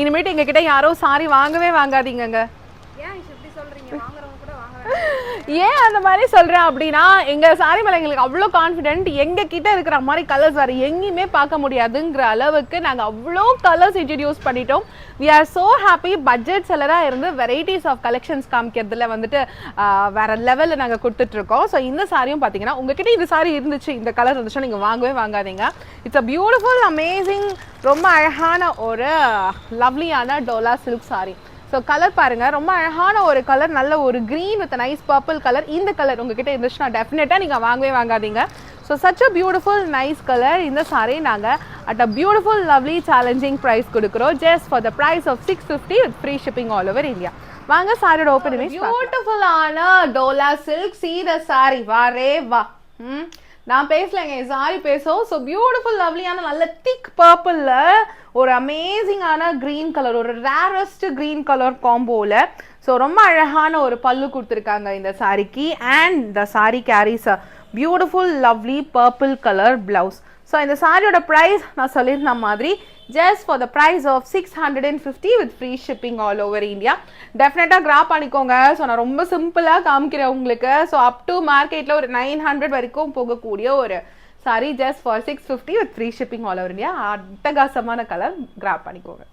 இனிமேட்டு எங்ககிட்ட யாரும் சாரி வாங்கவே வாங்காதீங்கங்க. ஏன் அந்த மாதிரி சொல்றேன் அப்படின்னா, எங்க சாரி மேல எங்களுக்கு அவ்வளோ கான்ஃபிடென்ட். எங்க கிட்ட இருக்கிற மாதிரி கலர்ஸ் வேற எங்கேயுமே பார்க்க முடியாதுங்கிற அளவுக்கு நாங்க அவ்வளோ கலர்ஸ் இன்ட்ரடியூஸ் பண்ணிட்டோம். We are so happy. Budget செல்லரா இருந்து வெரைட்டிஸ் ஆஃப் கலெக்ஷன்ஸ் காமிக்கிறதுல வந்துட்டு வேற லெவலில் நாங்கள் கொடுத்துட்டு இருக்கோம். ஸோ இந்த சாரியும் பார்த்தீங்கன்னா உங்ககிட்ட இந்த சாரி இருந்துச்சு, இந்த கலர் இருந்துச்சுன்னா நீங்கள் வாங்கவே வாங்காதீங்க. இட்ஸ் அ பியூட்டிஃபுல் அமேசிங், ரொம்ப அழகான ஒரு லவ்லியான Dola silk sari. So colour பாருங்கள், ரொம்ப அழகான ஒரு கலர், நல்ல ஒரு green with nice purple colour. இந்த கலர் உங்ககிட்ட இருந்துச்சுன்னா டெஃபினட்டாக நீங்கள் வாங்கவே வாங்காதீங்க. So such a beautiful nice colour. இந்த சாரி நாங்கள் at a beautiful lovely challenging price கொடுக்குறோம். Just for the price of 650 with free shipping all over India. வாங்க சாரியோட ஓப்பன் இமேஜ். பியூட்டிஃபுல்லான Dola silk. See the sari, வாரே வா. நான் பேசலைங்க, சாரி பேசும். ஸோ பியூட்டிஃபுல் லவ்லியான நல்ல திக் பர்பிளில் ஒரு அமேசிங்கான க்ரீன் கலர், ஒரு ரேரஸ்ட் க்ரீன் கலர் காம்போவில். ஸோ ரொம்ப அழகான ஒரு பல்லு கொடுத்துருக்காங்க இந்த சாரிக்கு. And the sari carries a beautiful lovely purple colour blouse. So இந்த சாரியோட ப்ரைஸ் நான் சொல்லியிருந்த மாதிரி just for the price of 650 with free shipping all over India. டெஃபினட்டாக கிராப் பண்ணிக்கோங்க. ஸோ நான் ரொம்ப சிம்பிளாக காமிக்கிறேன் உங்களுக்கு. ஸோ அப் டு மார்க்கெட்டில் ஒரு 900 வரைக்கும் போகக்கூடிய ஒரு sorry just for 650 with free shipping all over India. அட்டகாசமான கலர், கிராப் பண்ணிக்கோங்க.